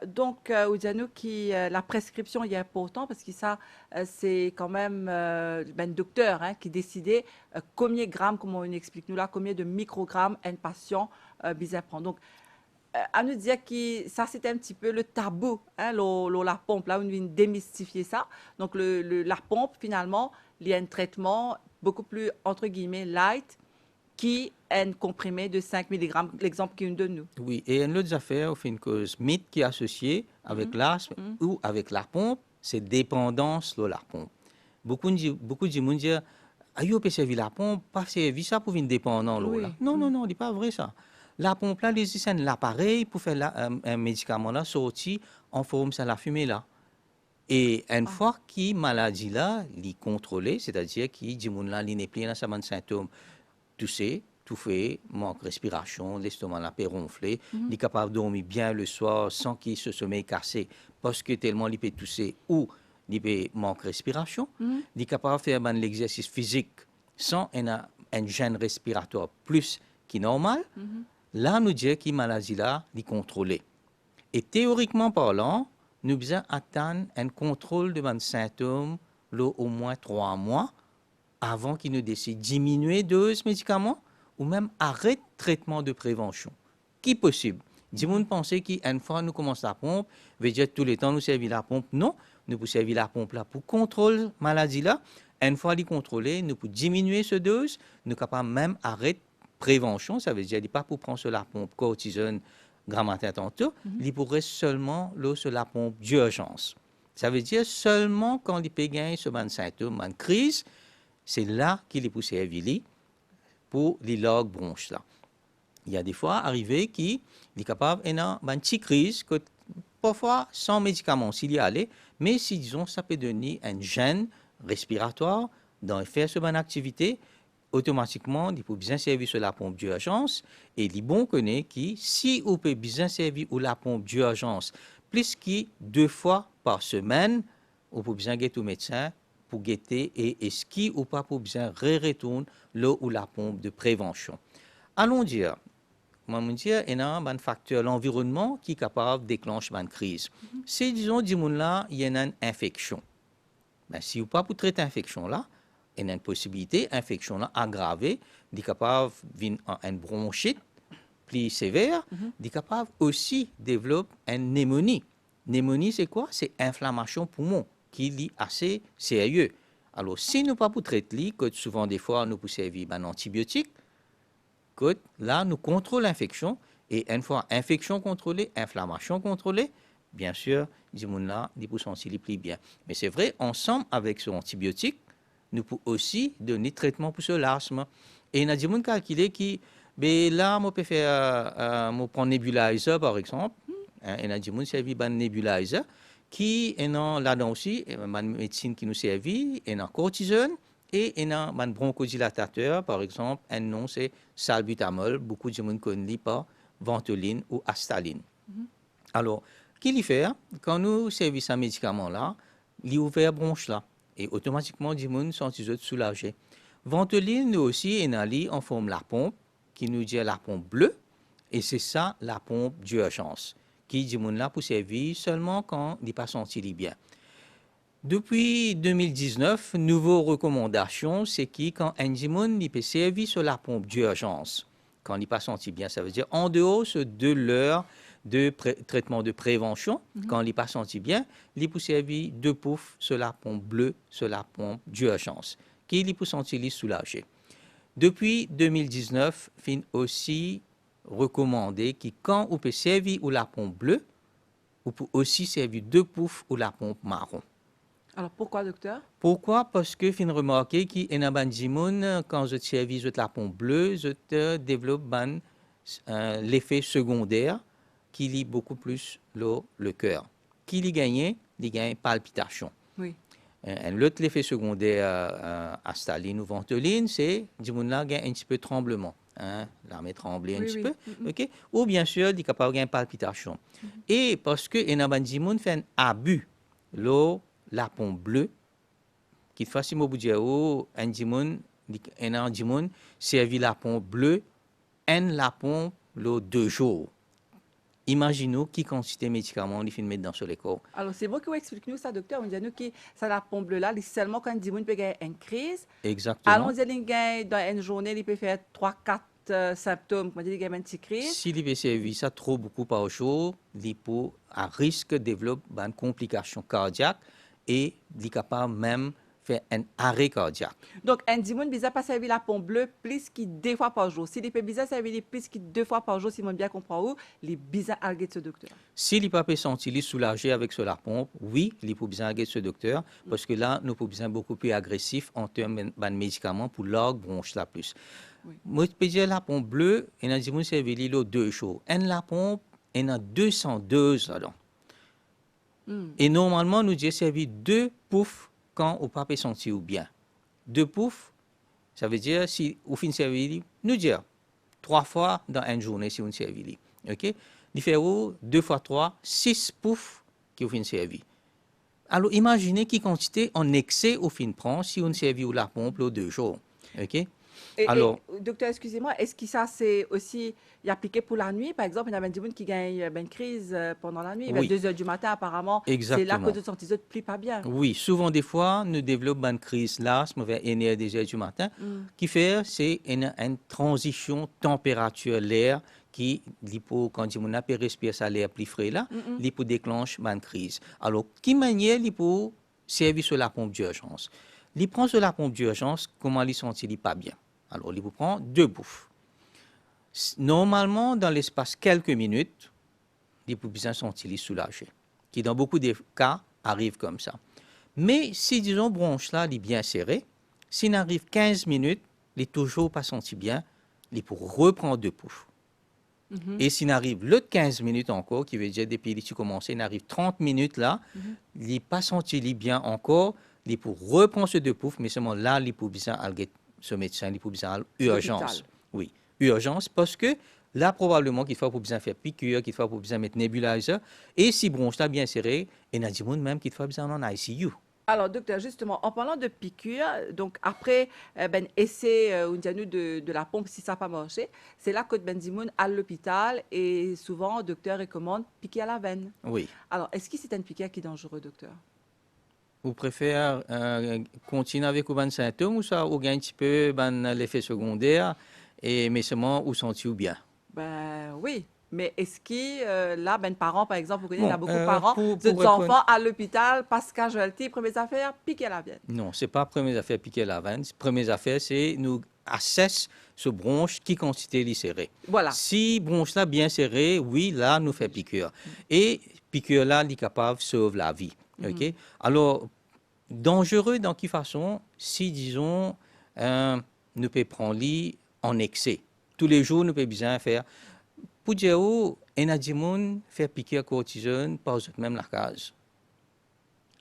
Donc, Oudiano, la prescription est importante parce que ça, c'est quand même le docteur qui décidait combien de grammes, comme on explique nous là, combien de microgrammes un patient besoin prendre. Donc, à nous dire que ça, c'était un petit peu le tabou, la pompe, là, on vient démystifier ça. Donc, la pompe, finalement, il y a un traitement beaucoup plus, entre guillemets, light, qui est un comprimé de 5 mg, l'exemple qu'il nous donne nous. Oui, et une autre affaire, au une cause mythe qui est associée avec l'asthme ou avec la pompe, c'est dépendance de la pompe. Beaucoup de gens disent, vous peut servir la pompe, pas servir ça pour une dépendance. Oui. Non, non, non, ce n'est pas vrai ça. La pompe, là, c'est l'appareil pour faire un médicament là, sorti en forme de la fumée là. Et une fois que la maladie là, est contrôlée, c'est-à-dire que les gens là, n'est plus dans ces symptômes, tousser, touffer, manque de respiration, l'estomac là peut ronfler, il est capable de dormir bien le soir sans qu'il se sommeil cassé parce que tellement il peut tousser ou il peut manque de respiration, il est capable de faire l'exercice physique sans un gène respiratoire plus qui normal. Là, nous disons que la maladie là est contrôlée. Et théoriquement parlant, nous devons atteindre un contrôle de nos symptômes au moins 3 mois avant qu'ils nous décident de diminuer dose médicaments ou même arrêter le traitement de prévention. Qui est possible? Si vous pensez qu'une fois nous commençons la pompe, veut dire tous les temps nous servir la pompe. Non, nous pouvons servir la pompe là pour contrôler la maladie là. Une fois elle contrôlée, nous pouvons diminuer cette dose, nous sommes capables même arrêter prévention, ça veut dire pas pour prendre sur la pompe cortisone grammaire tantôt, il pourrait seulement sur la pompe d'urgence. Ça veut dire seulement quand il peut gagner ce symptôme, une crise, c'est là qu'il est poussé à vili pour les logs bronches là. Il y a des fois arrivé qu'il est capable d'avoir une petite crise que parfois sans médicaments s'il y allait, mais si disons ça peut donner un gène respiratoire dans faire ce bonne activité, automatiquement il peut bien servir sur la pompe d'urgence et il est bon connaît que si on peut bien servir ou la pompe d'urgence plus que 2 fois par semaine, on peut bien guetter au médecin pour guetter et est-ce qu'il ou pas pour bien retourner l'eau ou la pompe de prévention. Allons dire, moi, je dire, il y a un facteur, l'environnement, qui est capable de déclencher une crise. Si, disons, là, il y a une infection. Ben, si vous pas pour traiter l'infection là, il y a une possibilité, l'infection là aggravée, est capable d'une bronchite plus sévère, est capable aussi de développer une pneumonie. Pneumonie, c'est quoi? C'est inflammation poumon, qui est assez sérieux. Alors, si nous pas pour traiter, que souvent des fois nous pouvons servir un antibiotique, que là nous contrôlons l'infection et une fois infection contrôlée, inflammation contrôlée, bien sûr, les gens là, ils peuvent sentir plus bien. Mais c'est vrai, ensemble avec ce antibiotique, nous pouvons aussi donner traitement pour ce l'asthme. Et il y a des gens qui calculent qui, ben là, on peut faire, on prend nebulizer par exemple. Il y a des gens qui servent un nebulizer qui est là-dedans aussi, une médecine qui nous servit, et un cortisone. Et il y a un bronchodilatateur, par exemple, un nom c'est salbutamol, beaucoup de gens ne connaissent pas, ventoline ou astaline. Alors, qu'il y fait, quand nous servons ce médicament-là, il ouvre la bronche là, et automatiquement, les gens sont soulagés. Ventoline, nous aussi, est en forme de la pompe, qui nous dit la pompe bleue, et c'est ça la pompe d'urgence, qui dit là pour servir seulement quand il n'est pas senti bien. Depuis 2019, nouvelle recommandation, c'est que quand un dimon peut servir sur la pompe d'urgence, quand il n'est pas senti bien, ça veut dire en dehors de l'heure de traitement de prévention, quand il n'est pas senti bien, il peut servir de pouf sur la pompe bleue, sur la pompe d'urgence, qui peut sentir soulagé. Depuis 2019, fin aussi recommandé que quand on peut servir ou la pompe bleue, on peut aussi servir de pouf ou la pompe marron. Alors, pourquoi, docteur? Pourquoi? Parce que je remarqué qu'il y a un dimoun, quand je servis la pompe bleue, je développe l'effet secondaire qui lie beaucoup plus le cœur. Qui l'y gagne? Il gagne palpitation. Oui. L'autre effet secondaire à Staline ou Ventoline, c'est dimoun là gagne un petit peu de tremblement. L'armée trembler un petit peu. Okay? Ou bien sûr, il est capable de gagner palpitation. Et parce que il y a un dimoun fait un abus, la pompe bleue, qui fait si vous dire un dimoun servi la pompe bleue, la pompe 2 jours. Imaginez qui quantité de médicaments il faut mettre dans ce corps. Alors, c'est bon que vous expliquez nous ça, docteur. On dit nous que ça la pompe bleue là, seulement quand il peut gagner une crise. Exactement. Allons dire dans une journée, il peut faire 3-4 symptômes, comme il gagne une petite crise. S'il peut servir ça trop beaucoup par jour, il peut à risque de développer une complication cardiaque et il est capable même faire un arrêt cardiaque. Donc, un dimoun bizarre pas servir la pompe bleue plus que 2 fois par jour. S'il peut bizarre servir plus que 2 fois par jour, si on bien comprend où, il est bizarre à ce docteur. S'il n'est pas sentir soulagé avec la pompe, oui, il faut bien aller ce docteur parce que là, nous avons besoin beaucoup plus agressif en termes de médicaments pour l'orgue bronche la plus. Oui. Moi, je peux dire la pompe bleue, et un dimoun servir 2 jours. La pompe, il y a 202 là-dedans. Et normalement, nous disons servir 2 poufs quand on pas sentir bien. 2 poufs, ça veut dire si on finit servir, nous dire 3 fois dans une journée si on servir. OK? Il fait 2 fois 3, 6 poufs qui on finit servir. Alors imaginez quelle quantité en excès on finit prend si on servir la pompe 2 jours. OK? Alors, docteur, excusez-moi, est-ce que ça, c'est aussi appliqué pour la nuit? Par exemple, il y a des gens qui gagnent une crise pendant la nuit, oui. Vers 2 heures du matin, apparemment. Exactement. C'est là que de sentir ne plie pas bien. Oui, souvent des fois, nous développons une crise l'asthme vers 1 heure, 2 heures du matin, qui fait, c'est une transition température l'air qui, quand on a respirer ça l'air plus frais là, il peut déclencher une crise. Alors, quelle manière il peut servir sur la pompe d'urgence? Il prend sur la pompe d'urgence, comment il sentit pas bien? Alors, il vous prend 2 bouffes. Normalement, dans l'espace quelques minutes, il peut bien sentir soulagé, qui dans beaucoup de cas arrive comme ça. Mais si, disons, bronche là, il est bien serré, s'il arrive 15 minutes, il n'est toujours pas senti bien, il peut reprendre 2 bouffes. Et s'il arrive l'autre 15 minutes encore, qui veut dire depuis que tu commences, il arrive 30 minutes là, il n'est pas senti bien encore, il peut reprendre ce 2 bouffes, mais seulement là, il peut bien aller ce médecin, il faut besoin urgence. Oui, urgence, parce que là, probablement qu'il faut besoin faire piqûre, qu'il faut besoin mettre nébulizer. Et si bronche là bien serré, il y a des gens même qu'il faut besoin en ICU. Alors, docteur, justement, en parlant de piqûres, donc après ben, essai de la pompe, si ça n'a pas marché, c'est là que Ben Dimoun à l'hôpital et souvent, le docteur recommande piquer à la veine. Oui. Alors, est-ce que c'est une piqûre qui est dangereux, docteur? Vous préférez continuer avec vos symptômes ou ça, ou un petit peu l'effet secondaire et mais seulement où senti ou bien? Ben oui, mais est-ce que là, ben parents, par exemple, vous connaissez, il y a Bon, beaucoup de parents, pour des répondre, enfants à l'hôpital, parce que casualty, premières affaires, piquer à la veine. non, c'est pas première affaire piquer la veine. Première affaire, c'est nous assess ce bronche qui quantité est serré. Voilà. Si bronche là bien serré, oui, là nous fait piqûre. Et piqûre là, il est capable de sauver la vie. Ok. Alors dangereux dans quelle façon? Si disons nous peut prendre lit en excès. Tous les jours nous peut bien faire. Pour dire où, un a des gens faire piquer cortisone par même la case.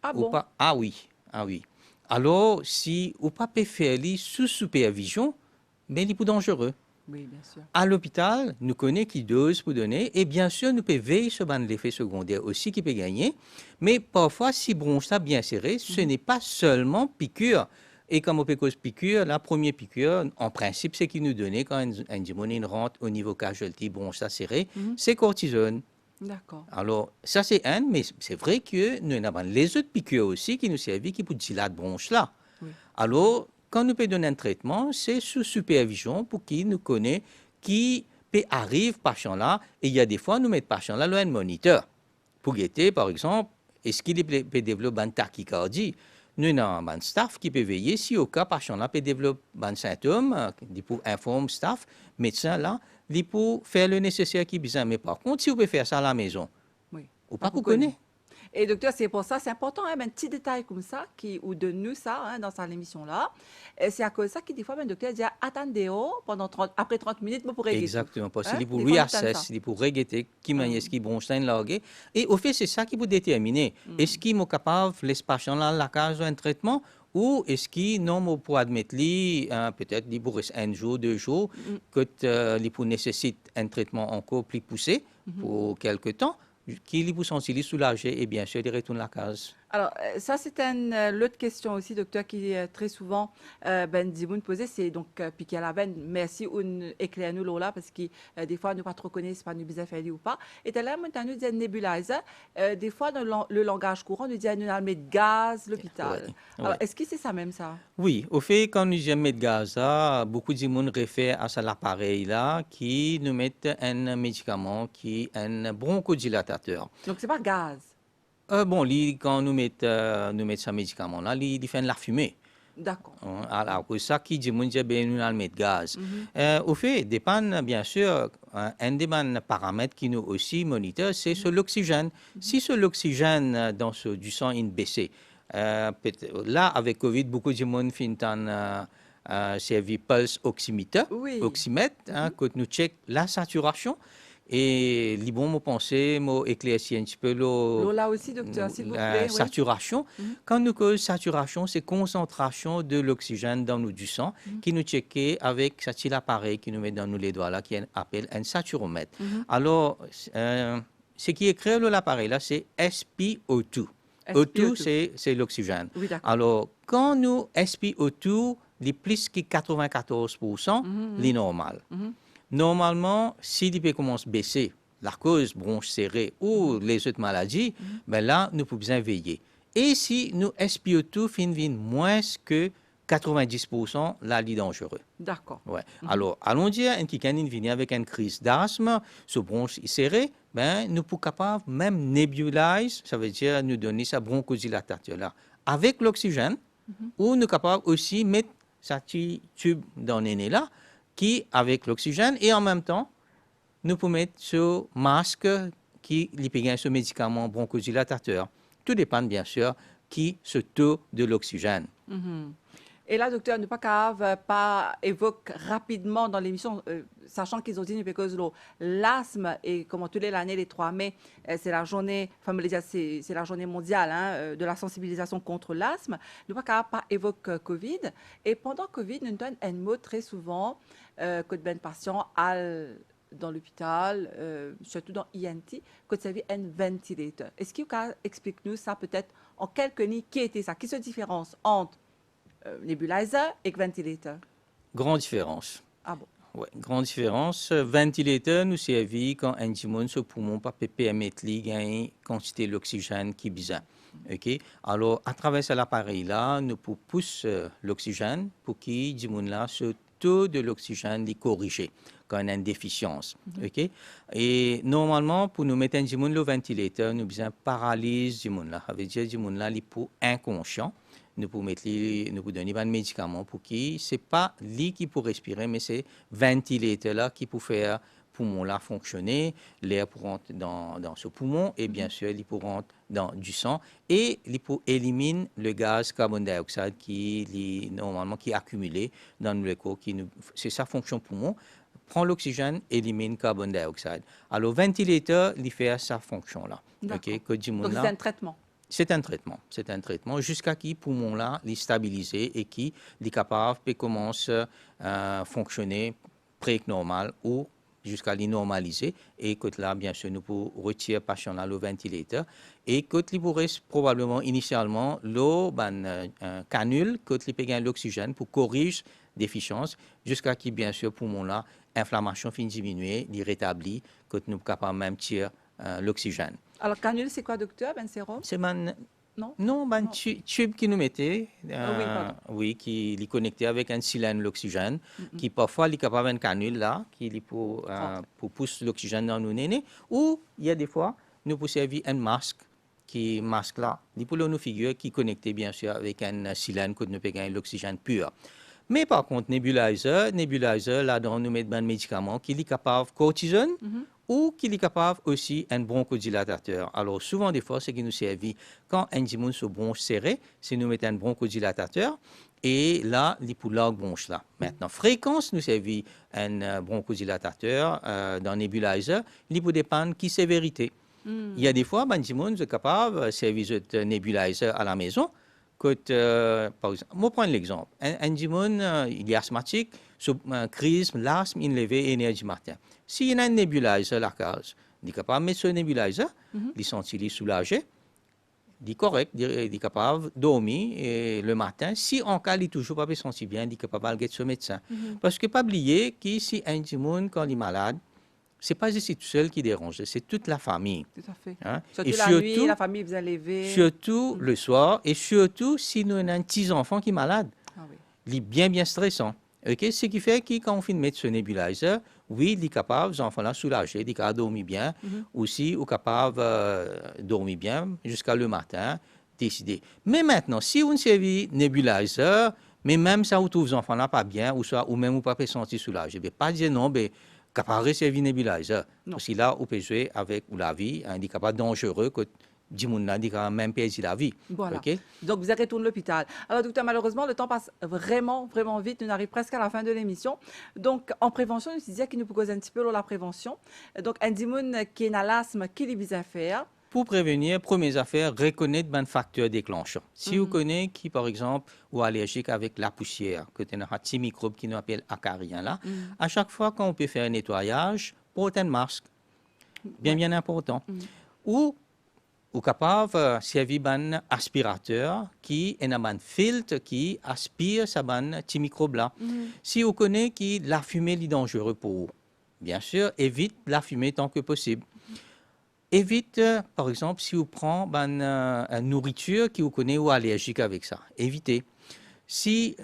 Ah Ou bon? pas? Ah oui, ah oui. Alors, si ou pas peut faire li sous supervision, mais il est plus dangereux. Oui, bien sûr. À l'hôpital, nous connaissons qui dose pour donner, et bien sûr, nous pouvons veiller sur l'effet secondaire aussi qui peut gagner. Mais parfois, si bronche là bien serré, ce n'est pas seulement piqûre. Et comme on peut cause piqûre, la première piqûre, en principe, c'est qui nous donnait quand un démonine rentre au niveau casualty, bronche là serré, Mhm. c'est cortisone. D'accord. Alors, ça c'est un, mais c'est vrai que nous avons les autres piqûres aussi qui nous servent, qui pour dilater bronche là. Oui. Alors, quand nous pouvons donner un traitement, c'est sous supervision pour qui nous connaît, qui peut arrive patient là, et il y a des fois nous mettons patient là un moniteur. Pour guetter, par exemple, est-ce qu'il peut développer une tachycardie? Nous avons un staff qui peut veiller si au cas patient là peut développer un symptôme, il pour informer staff, médecin là, il pour faire le nécessaire qui besoin. Mais par contre, si vous pouvez faire ça à la maison, Oui. ou Pas pas pour qu'on connaît. Et docteur, c'est pour ça, c'est important, hein, ben, un petit détail comme ça, ou de nous ça, hein, dans cette émission-là. Et c'est à cause de ça qu'il des fois, ben, docteur dit, attendez pendant 30, après 30 minutes, vous pourrez régler tout. Exactement, parce Hein? qu'il est pour Des lui fois, nous t'aime ça. assess, il est pour regarder qui Ah, manière ce qui bronche là largué. Et au fait, c'est ça qui vous déterminer. Est-ce qu'il est capable, l'espace là, la case un traitement, ou est-ce qu'il non pour admettre lui, peut-être il pour un jour, 2 jours, mm, que il pour nécessite un traitement encore plus poussé pour quelque temps, qu'il pour sentir soulagé et bien sûr il retourne la case. Alors, ça, c'est l'autre question aussi, docteur, qui est très souvent ben, Dimoun posée, c'est donc piquer à la veine. Merci ou éclaire nous là, parce que des fois, nous pas trop connaissons si pas nous bien fait ou pas. Et là, maintenant, nous dit nebulizer. Des fois, dans le langage courant, nous dit nous allons mettre gaz l'hôpital. Oui, Alors, oui. est-ce que c'est ça même ça? Oui, au fait, quand nous aimons mettre gaz, là, beaucoup de monde réfèrent à cet appareil-là qui nous met un médicament qui est un bronchodilatateur. Donc, c'est pas gaz. Bon, quand nous mettons ce médicament-là, il fait de la fumée. D'accord. Alors, c'est ça qui dit, nous allons mettre gaz. Mhm. Au fait, dépend, bien sûr, un des paramètres qui nous aussi moniteur, c'est sur l'oxygène. Si sur l'oxygène du sang est baissé, là, avec Covid, beaucoup de monde finit en servi pulse oxymètre, Oui. quand nous check la saturation. Et les bons mots pensés, mots éclaircis un petit peu Lola aussi, docteur, s'il vous la plaît, oui. saturation. Mhm. Quand nous causons saturation, c'est concentration de l'oxygène dans nous du sang qui nous checké avec cet appareil qui nous met dans nous les doigts là, qui appelle un saturomètre. Mhm. Alors, ce qui est créé l'appareil là, c'est SpO2. O2, SpO2. c'est l'oxygène. Oui, d'accord. Alors, quand nous SpO2, les plus que 94%, les normal. Mhm. Normalement, si l'IP commence à baisser, la cause bronche serrée ou les autres maladies, ben là, nous pouvons bien veiller. Et si nous SpO2 finit moins que 90%, là, il est dangereux. D'accord. Ouais. Alors, allons dire, un qui vient avec une crise d'asthme, ce bronche serré, ben, nous sommes capables même nébuliser, ça veut dire nous donner sa bronchodilatateur là, avec l'oxygène, ou nous sommes capables aussi mettre sa petit tube dans le nez là, qui avec l'oxygène, et en même temps, nous pouvons mettre ce masque qui lui ce médicament bronchodilatateur. Tout dépend bien sûr qui se taux de l'oxygène. Mhm. Et là, docteur, ne pas capable, pas évoque rapidement dans l'émission, sachant qu'ils ont dit que l'asthme et comme tous les années, les 3 mai, c'est la journée, c'est la journée mondiale hein, de la sensibilisation contre l'asthme. Ne pas capable, pas évoque Covid. Et pendant Covid, nous donne un mot très souvent que ben patient a dans l'hôpital, surtout dans INT, que tu avais un ventilateur. Est-ce que tu explique-nous ça peut-être en quelques lignes, qui était ça? Qui se différence entre nebulizer et ventilateur? Grande différence. Ah bon? Ouais, grande différence. Ventilateur nous servit quand un dimon ce poumon pas peut permettre de gagner quantité d'oxygène qui besoin. OK? Alors, à travers cet appareil-là, nous pouvons pousser l'oxygène pour que dimon là ce taux de l'oxygène est corrigé quand on a une déficience. OK? Et normalement, pour nous mettre un dimon le ventilateur, nous besoin paralyse dimon là. Ça veut dire dimon là, il est inconscient. Nous pouvons nous pouvons donner un médicament pour qui c'est pas lui qui peut respirer, mais c'est ventilateur là qui peut faire poumon là fonctionner, l'air pour rentrer dans ce poumon et bien sûr il peut rentrer dans du sang et il peut éliminer le gaz carbone dioxyde qui normalement qui est accumulé dans le corps c'est sa fonction poumon prend l'oxygène élimine le carbone dioxyde. Alors ventilateur il fait sa fonction là. D'accord. Que Donc, c'est un traitement. c'est un traitement jusqu'à qui poumon là est stabilisé et qui est capable de commencer à fonctionner pré-normal ou jusqu'à les normaliser et que là bien sûr nous pouvons retirer patient là le ventilateur et que il pourrait probablement initialement l'eau canule que il peut gagner l'oxygène pour corriger déficience jusqu'à qui bien sûr poumon là inflammation finit diminuer, il rétablit que nous sommes capables même tirer l'oxygène. Alors, canule, c'est quoi, docteur? Ben sérum? C'est Non? non, Non. tube qui nous mettait, Oui, pardon. oui, qui est connecté avec un cylindre l'oxygène, qui parfois est capable une canule là, qui est pour pousser l'oxygène dans nos nénés, ou il y a des fois, nous pouvons servir un masque là, il pour nous figure qui est connecté bien sûr avec un cylindre que nous peut gagner l'oxygène pur. Mais par contre, nebulizer, là-dedans, nous mettons un médicament qui est capable de cortisone ou qui est capable aussi un bronchodilatateur. Alors, souvent, des fois, ce qui nous servit quand un dimon se bronche serré, c'est nous mettre un bronchodilatateur et là, il pour la bronche là. Maintenant, fréquence nous servit un bronchodilatateur dans nebulizer, il peut dépendre qui sévérité. Il y a des fois, un dimon est capable de servir un nebulizer à la maison. Par exemple, moi, prends l'exemple. Un dimon, il est asthmatique, crise, l'asthme, il lève énergie matin. S'il y a un nebulizer à la case, il est capable de mettre ce nebulizer, il sentit soulagé, il est correct, il est capable de dormir et le matin. Si en cas il n'est toujours pas senti bien, il est capable d'aller ce médecin. Parce que pas oublier que si un dimon, quand il est malade, ce n'est pas ici tout seul qui dérange, c'est toute la famille. Tout à fait. Hein? Surtout Et la nuit, la famille vous a levé. Surtout le soir, et surtout si nous avons un petit enfant qui est malade. Ah oui. Il est bien stressant. Okay? Ce qui fait que quand on finit de mettre ce nebulizer, oui, il est capable, les enfants là soulagés, il est capable de dormir bien, aussi, il est capable de dormir bien jusqu'à le matin, décider. Mais maintenant, si on servit nebulizer, mais même ça, on trouve les enfants là pas bien, ou même on pas se sentir soulagé, mais pas dire non, mais capable de servir nebulizer. Parce que là, on peut jouer avec la vie, un handicap dangereux que du monde a même perdu la vie. Voilà. Okay? Donc, vous êtes retourné à l'hôpital. Alors, docteur, malheureusement, le temps passe vraiment, vraiment vite. Nous arrivons presque à la fin de l'émission. Donc, en prévention, nous disons qu'il nous pose un petit peu la prévention. Donc, un dimoun qui est à l'asthme, qu'il est bien faire. Pour prévenir, première affaire, reconnaître un facteur déclenchant. Si vous connaissez qui, par exemple, ou allergique avec la poussière, que tu as un petit microbe qui nous appelle acarien là, à chaque fois qu'on peut faire un nettoyage, portez un masque. Bien important. Ou capable de servir un aspirateur qui est un filtre qui aspire ce petit microbe là. Si vous connaissez que la fumée est dangereuse pour vous, bien sûr, évite la fumée tant que possible. Évite, par exemple, si vous prenez une nourriture qui vous connaît ou allergique avec ça. Évitez. Si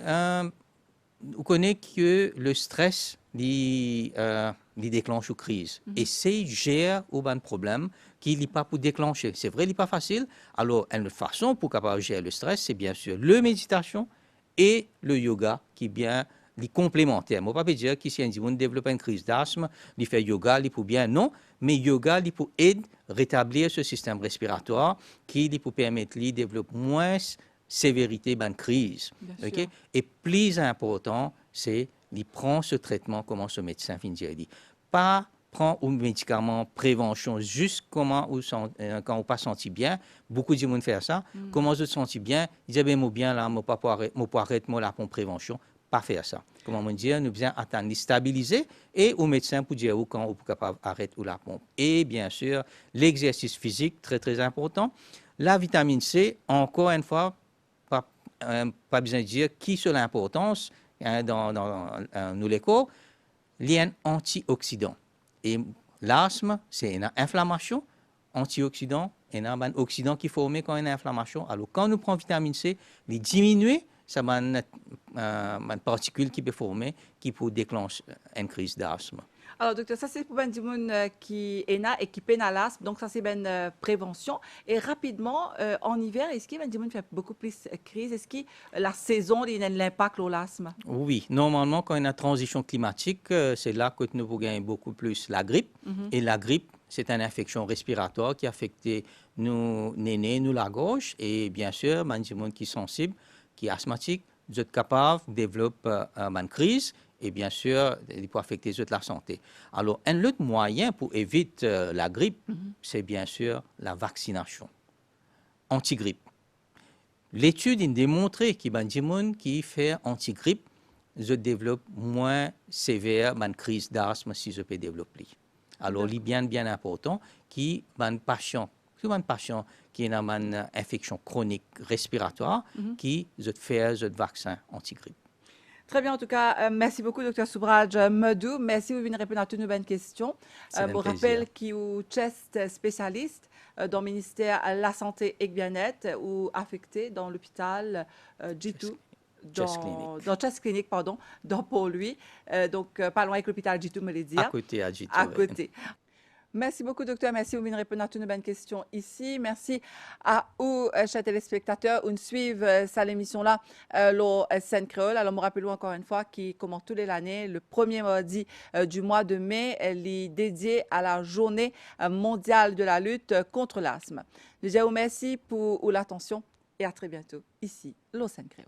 vous connaissez que le stress déclenche une crise, essayez de gérer un problème qui n'est pas pour déclencher. C'est vrai, il n'est pas facile. Alors, une façon pour capable gérer le stress, c'est bien sûr la méditation et le yoga qui est bien les complémentaires. Moi, pas dire que si un individu développe une crise d'asthme, il fait yoga, il peut bien, non, mais yoga, il peut aider à rétablir ce système respiratoire qui peut permettre de développer moins sévérité de crise. Okay? Et plus important, c'est de prendre ce traitement comme ce médecin vient de dire. Pas prendre un médicament prévention juste comment quand on ne pas senti bien. Beaucoup de gens font ça. Comment je me sens bien? Ils disent, bien là, je ne peux pas arrêter la prévention. pas faire ça. Comment on dit, nous besoin attendre stabiliser et au médecin pour dire quand on est capable d'arrêter ou la pompe. Et bien sûr, l'exercice physique, très très important. La vitamine C, encore une fois, pas besoin de dire qui c'est l'importance hein, dans nous les corps, il y a un antioxydant. Et l'asthme, c'est une inflammation. Antioxydant, et un oxydant qui est formé quand il y a une inflammation. Alors, quand nous prenons vitamine C, il diminue, ça va une particule qui peut former, qui peut déclencher une crise d'asthme. Alors, docteur, ça c'est pour ben du monde qui est là et qui peine à l'asthme, donc ça c'est ben prévention. Et rapidement, en hiver, est-ce que ben du monde fait beaucoup plus crise? Est-ce que la saison il y a un impact sur l'asthme? Oui, normalement, quand il y a une transition climatique, c'est là que nous gagnons beaucoup plus la grippe. Et la grippe, c'est une infection respiratoire qui affecte nos nénés, nous la gorge. Et bien sûr, ben, du monde qui est sensible, qui est asthmatique, vous êtes capable de développer une crise. Et bien sûr, il peut affecter la santé. Alors, un autre moyen pour éviter la grippe, c'est bien sûr la vaccination anti-grippe. L'étude a démontré qu'il y a des gens qui font anti-grippe, je développe moins sévère une crise d'asthme si je peux développer. Alors, il est bien important qu'il y ait un patient qui a une infection chronique respiratoire qui fait un vaccin anti-grippe. Très bien, en tout cas, merci beaucoup, Dr. Soubraj Medou. Merci de venir répondre à toutes nos bonnes questions. C'est un Je rappelle qu'il est chest spécialiste dans le ministère de la Santé et Bien-être ou affecté dans l'hôpital G2. Dans Chest Clinic, pardon, dans Port-Louis. Donc, pas loin avec l'hôpital G2, me le dire. À côté à G2. À côté. Merci beaucoup, docteur. Merci de venir répondre à toutes nos bonnes questions ici. Merci à vous, chers téléspectateurs, qui suivent cette émission-là, le Scène Créole. Alors, me rappelons encore une fois qu'il commence tous les années, le premier mardi du mois de mai, elle est dédiée à la journée mondiale de la lutte contre l'asthme. Déjà, merci pour l'attention et à très bientôt ici, le Scène Créole.